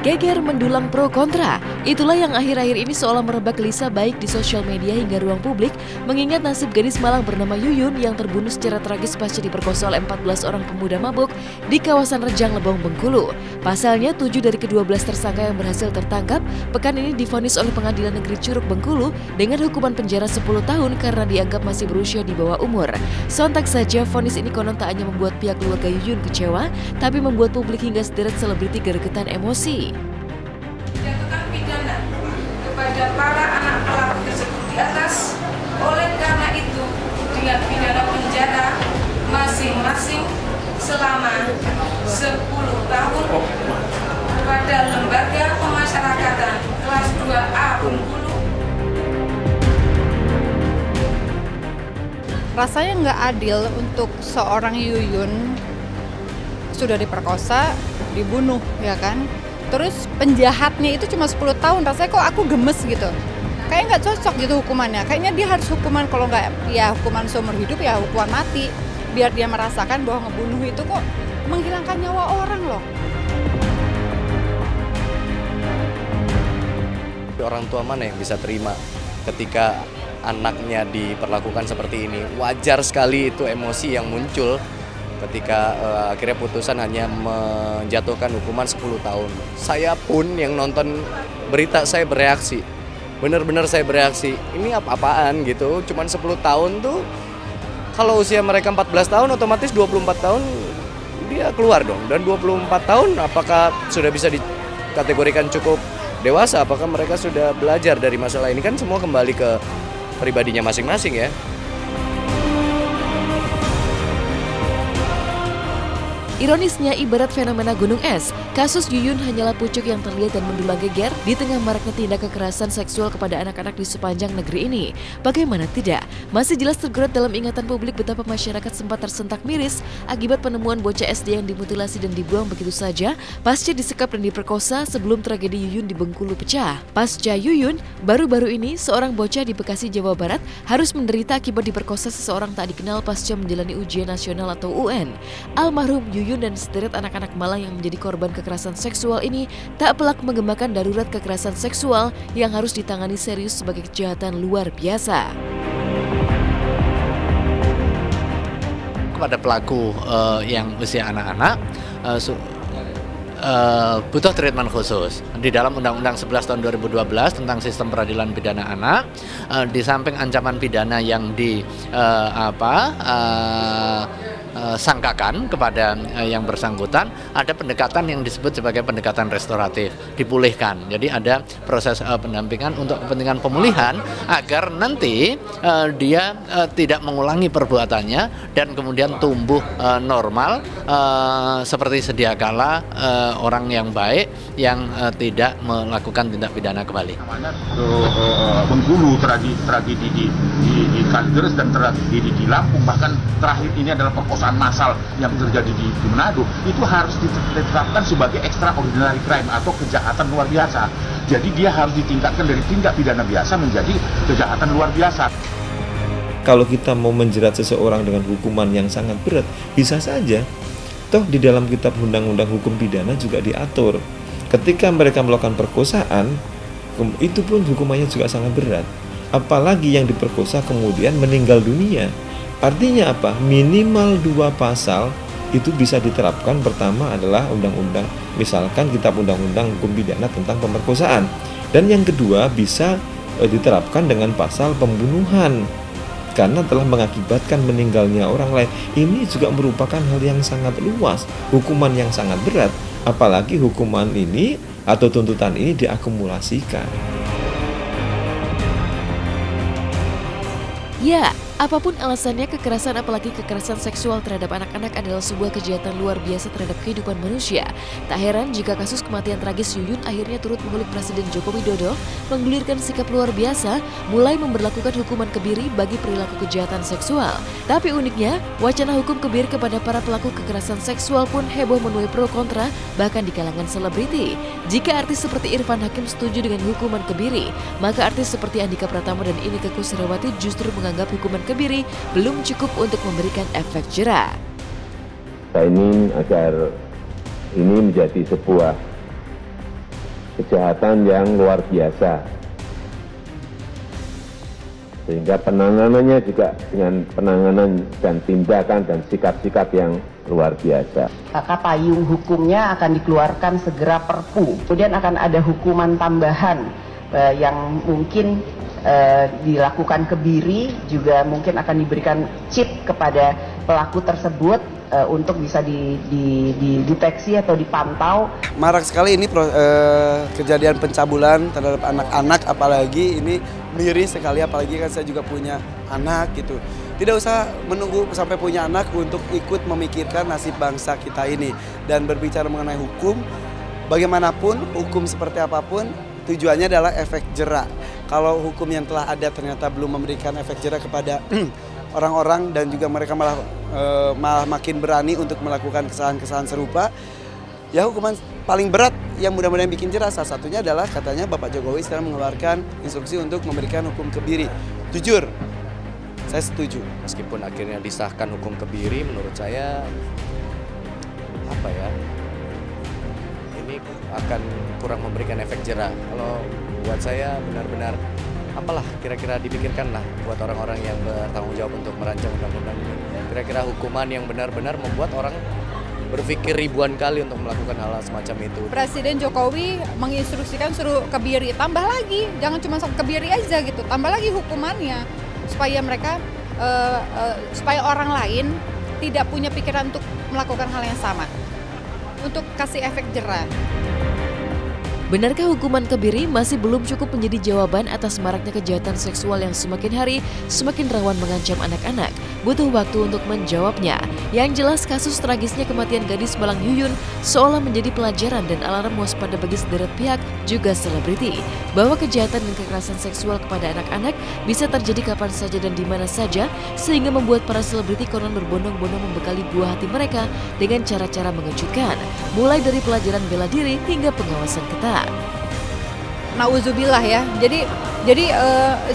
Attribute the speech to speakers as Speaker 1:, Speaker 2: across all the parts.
Speaker 1: Geger mendulang pro kontra. Itulah yang akhir-akhir ini seolah merebak gelisah baik di sosial media hingga ruang publik, mengingat nasib gadis Malang bernama Yuyun yang terbunuh secara tragis pasca diperkosa oleh 14 orang pemuda mabuk di kawasan Rejang Lebong, Bengkulu. Pasalnya 7 dari ke-12 tersangka yang berhasil tertangkap pekan ini divonis oleh Pengadilan Negeri Curug Bengkulu dengan hukuman penjara 10 tahun karena dianggap masih berusia di bawah umur. Sontak saja vonis ini konon tak hanya membuat pihak keluarga Yuyun kecewa, tapi membuat publik hingga sederet selebriti gergetan emosi.
Speaker 2: Dijatuhkan pidana kepada para anak pelaku tersebut di atas, oleh karena itu dengan pidana penjara masing-masing selama 10 tahun kepada Lembaga Pemasyarakatan kelas 2A Bengkulu.
Speaker 3: Rasanya nggak adil untuk seorang Yuyun sudah diperkosa, dibunuh, ya kan? Terus penjahatnya itu cuma 10 tahun, rasanya kok aku gemes gitu. Kayaknya nggak cocok gitu hukumannya. Kayaknya dia harus hukuman, kalau nggak ya hukuman seumur hidup ya hukuman mati. Biar dia merasakan bahwa ngebunuh itu kok menghilangkan nyawa orang loh.
Speaker 4: Orang tua mana yang bisa terima ketika anaknya diperlakukan seperti ini? Wajar sekali itu emosi yang muncul ketika akhirnya putusan hanya menjatuhkan hukuman 10 tahun. Saya pun yang nonton berita saya bereaksi. Benar-benar saya bereaksi. Ini apa-apaan gitu. Cuman 10 tahun tuh kalau usia mereka 14 tahun otomatis 24 tahun dia keluar dong. Dan 24 tahun apakah sudah bisa dikategorikan cukup dewasa? Apakah mereka sudah belajar dari masalah ini? Kan semua kembali ke pribadinya masing-masing ya.
Speaker 1: Ironisnya, ibarat fenomena gunung es, kasus Yuyun hanyalah pucuk yang terlihat dan mendulang geger di tengah maraknya tindak kekerasan seksual kepada anak-anak di sepanjang negeri ini. Bagaimana tidak? Masih jelas tergerak dalam ingatan publik betapa masyarakat sempat tersentak miris akibat penemuan bocah SD yang dimutilasi dan dibuang begitu saja pasca disekap dan diperkosa sebelum tragedi Yuyun di Bengkulu pecah. Pasca Yuyun, baru-baru ini seorang bocah di Bekasi, Jawa Barat harus menderita akibat diperkosa seseorang tak dikenal pasca menjalani ujian nasional atau UN. Almarhum Yuyun dan sederet anak-anak Malang yang menjadi korban kekerasan seksual ini tak pelak menggemakan darurat kekerasan seksual yang harus ditangani serius sebagai kejahatan luar biasa.
Speaker 5: Kepada pelaku yang usia anak-anak butuh treatment khusus. Di dalam Undang-Undang 11 tahun 2012 tentang sistem peradilan pidana anak, di samping ancaman pidana yang sangkakan kepada yang bersangkutan, ada pendekatan yang disebut sebagai pendekatan restoratif, dipulihkan. Jadi ada proses pendampingan untuk kepentingan pemulihan agar nanti dia tidak mengulangi perbuatannya dan kemudian tumbuh normal seperti sedia kala orang yang baik yang tidak melakukan tindak pidana kembali.
Speaker 6: Bengkulu, tragedi di Kalideres dan tragedi di Lampung, bahkan terakhir ini adalah perkosaan massal yang terjadi di Manado, itu harus ditetapkan sebagai extraordinary crime atau kejahatan luar biasa. Jadi dia harus ditingkatkan dari tindak pidana biasa menjadi kejahatan luar biasa.
Speaker 7: Kalau kita mau menjerat seseorang dengan hukuman yang sangat berat, bisa saja. Toh di dalam kitab undang-undang hukum pidana juga diatur, ketika mereka melakukan perkosaan, itu pun hukumannya juga sangat berat. Apalagi yang diperkosa kemudian meninggal dunia. Artinya apa? Minimal 2 pasal itu bisa diterapkan. Pertama adalah undang-undang, misalkan kitab undang-undang hukum pidana tentang pemerkosaan. Dan yang kedua bisa diterapkan dengan pasal pembunuhan, karena telah mengakibatkan meninggalnya orang lain. Ini juga merupakan hal yang sangat luas, hukuman yang sangat berat. Apalagi hukuman ini atau tuntutan ini diakumulasikan.
Speaker 1: Ya, apapun alasannya, kekerasan apalagi kekerasan seksual terhadap anak-anak adalah sebuah kejahatan luar biasa terhadap kehidupan manusia. Tak heran jika kasus kematian tragis Yuyun akhirnya turut mengulik Presiden Joko Widodo menggulirkan sikap luar biasa, mulai memberlakukan hukuman kebiri bagi perilaku kejahatan seksual. Tapi uniknya, wacana hukum kebiri kepada para pelaku kekerasan seksual pun heboh menuai pro kontra, bahkan di kalangan selebriti. Jika artis seperti Irfan Hakim setuju dengan hukuman kebiri, maka artis seperti Andika Pratama dan Inneke Koesherawati justru menganggap hukuman kebiri belum cukup untuk memberikan efek jera.
Speaker 8: Saya ingin agar ini menjadi sebuah kejahatan yang luar biasa. Sehingga penanganannya juga dengan penanganan dan tindakan dan sikap-sikap yang luar biasa.
Speaker 9: Maka payung hukumnya akan dikeluarkan segera Perpu. Kemudian akan ada hukuman tambahan yang mungkin dilakukan kebiri, juga mungkin akan diberikan chip kepada pelaku tersebut untuk bisa dideteksi atau dipantau.
Speaker 10: Marak sekali ini kejadian pencabulan terhadap anak-anak, apalagi ini miris sekali, apalagi kan saya juga punya anak gitu. Tidak usah menunggu sampai punya anak untuk ikut memikirkan nasib bangsa kita ini. Dan berbicara mengenai hukum, bagaimanapun hukum seperti apapun tujuannya adalah efek jera. Kalau hukum yang telah ada ternyata belum memberikan efek jera kepada orang-orang dan juga mereka malah makin berani untuk melakukan kesalahan-kesalahan serupa, ya hukuman paling berat yang mudah-mudahan bikin jera salah satunya adalah katanya Bapak Jokowi sekarang mengeluarkan instruksi untuk memberikan hukum kebiri. Jujur, saya setuju.
Speaker 4: Meskipun akhirnya disahkan hukum kebiri, menurut saya apa ya, ini akan kurang memberikan efek jera. Kalau buat saya benar-benar apalah kira-kira dipikirkan lah buat orang-orang yang bertanggung jawab untuk merancang undang-undang ini. Kira-kira hukuman yang benar-benar membuat orang berpikir ribuan kali untuk melakukan hal semacam itu.
Speaker 3: Presiden Jokowi menginstruksikan suruh kebiri, tambah lagi, jangan cuma kebiri aja gitu, tambah lagi hukumannya supaya mereka, supaya orang lain tidak punya pikiran untuk melakukan hal yang sama, untuk kasih efek jera.
Speaker 1: Benarkah hukuman kebiri masih belum cukup menjadi jawaban atas maraknya kejahatan seksual yang semakin hari semakin rawan mengancam anak-anak? Butuh waktu untuk menjawabnya. Yang jelas kasus tragisnya kematian gadis Malang Yuyun seolah menjadi pelajaran dan alarm waspada bagi sederet pihak juga selebriti. Bahwa kejahatan dan kekerasan seksual kepada anak-anak bisa terjadi kapan saja dan di mana saja, sehingga membuat para selebriti konon berbondong-bondong membekali buah hati mereka dengan cara-cara mengejutkan. Mulai dari pelajaran bela diri hingga pengawasan ketat.
Speaker 3: Nauzubillah ya. Jadi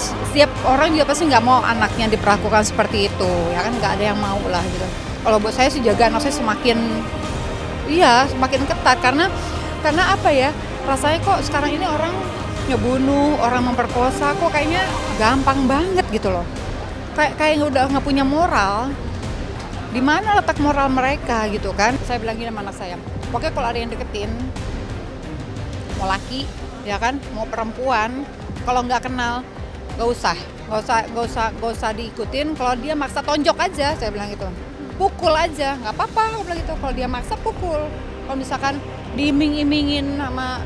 Speaker 3: setiap orang juga pasti nggak mau anaknya diperlakukan seperti itu, ya kan, nggak ada yang mau lah gitu. Kalau buat saya sih jaga anak saya semakin ketat karena apa ya, rasanya kok sekarang ini orang ngebunuh, orang memperkosa kok kayaknya gampang banget gitu loh. Kayak udah nggak punya moral. Di mana letak moral mereka gitu kan? Saya bilang gini sama anak saya, pokoknya kalau ada yang deketin, mau laki, ya kan, mau perempuan, kalau nggak kenal, nggak usah diikutin. Kalau dia maksa tonjok aja, saya bilang gitu, pukul aja, nggak apa-apa, aku bilang gitu. Kalau dia maksa pukul. Kalau misalkan diiming-imingin sama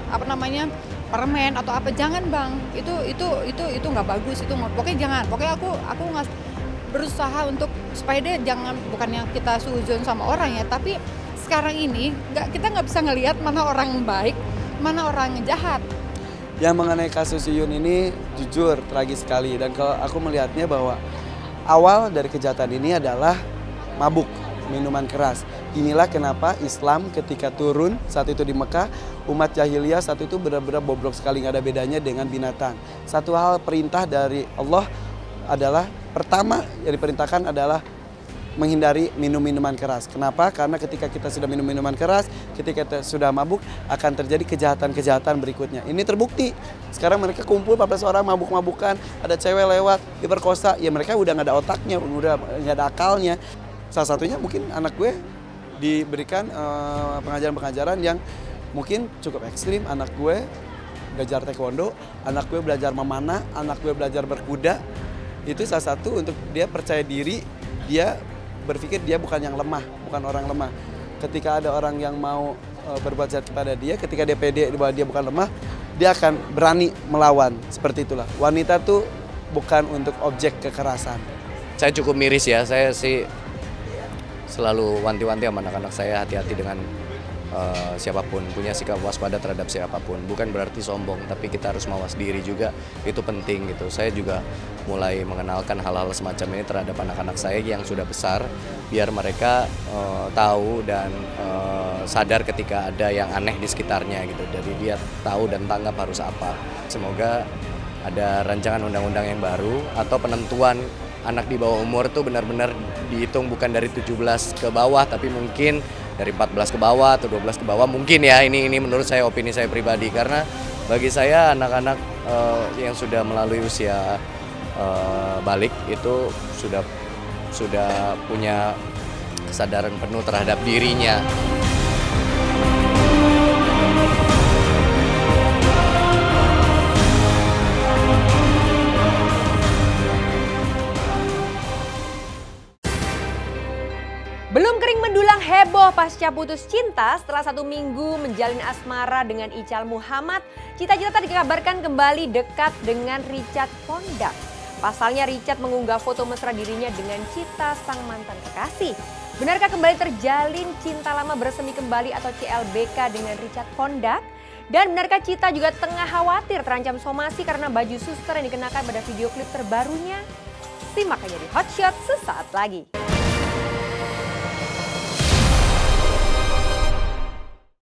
Speaker 3: permen atau apa, jangan bang. Itu nggak bagus. Itu pokoknya jangan. Pokoknya aku nggak berusaha untuk supaya dia jangan, bukan yang kita suzon sama orang ya, tapi sekarang ini kita nggak bisa ngelihat mana orang baik, mana orang jahat.
Speaker 10: Yang mengenai kasus Yuyun ini jujur tragis sekali, dan kalau aku melihatnya bahwa awal dari kejahatan ini adalah mabuk, minuman keras. Inilah kenapa Islam ketika turun saat itu di Mekah, umat jahiliyah saat itu benar-benar bobrok sekali, nggak ada bedanya dengan binatang. Satu hal perintah dari Allah adalah, pertama yang diperintahkan adalah menghindari minum minuman keras. Kenapa? Karena ketika kita sudah minum minuman keras, ketika kita sudah mabuk, akan terjadi kejahatan-kejahatan berikutnya. Ini terbukti. Sekarang mereka kumpul 14 orang mabuk-mabukan, ada cewek lewat, diperkosa, ya mereka udah nggak ada otaknya, udah nggak ada akalnya. Salah satunya mungkin anak gue diberikan pengajaran-pengajaran yang mungkin cukup ekstrim. Anak gue belajar taekwondo, anak gue belajar memanah, anak gue belajar berkuda. Itu salah satu untuk dia percaya diri, dia berpikir dia bukan yang lemah, bukan orang lemah. Ketika ada orang yang mau berbuat jahat kepada dia, ketika dia pede bahwa dia bukan lemah, dia akan berani melawan. Seperti itulah. Wanita tuh bukan untuk objek kekerasan.
Speaker 4: Saya cukup miris ya, saya sih selalu wanti-wanti sama anak-anak saya, hati-hati dengan siapapun, punya sikap waspada terhadap siapapun. Bukan berarti sombong, tapi kita harus mawas diri juga, itu penting gitu. Saya juga mulai mengenalkan hal-hal semacam ini terhadap anak-anak saya yang sudah besar, biar mereka tahu dan sadar ketika ada yang aneh di sekitarnya gitu. Jadi dia tahu dan tanggap harus apa. Semoga ada rancangan undang-undang yang baru atau penentuan anak di bawah umur tuh benar-benar dihitung bukan dari 17 ke bawah, tapi mungkin dari 14 ke bawah atau 12 ke bawah mungkin ya, ini menurut saya, opini saya pribadi, karena bagi saya anak-anak yang sudah melalui usia balik itu sudah punya kesadaran penuh terhadap dirinya.
Speaker 11: Belum kering mendulang heboh pasca putus cinta setelah 1 minggu menjalin asmara dengan Ical Muhammad. Cita Citata dikabarkan kembali dekat dengan Richard Fondak. Pasalnya Richard mengunggah foto mesra dirinya dengan Cita, sang mantan kekasih. Benarkah kembali terjalin cinta lama bersemi kembali atau CLBK dengan Richard Fondak? Dan benarkah Cita juga tengah khawatir terancam somasi karena baju suster yang dikenakan pada video klip terbarunya? Simak aja di Hot Shot sesaat lagi.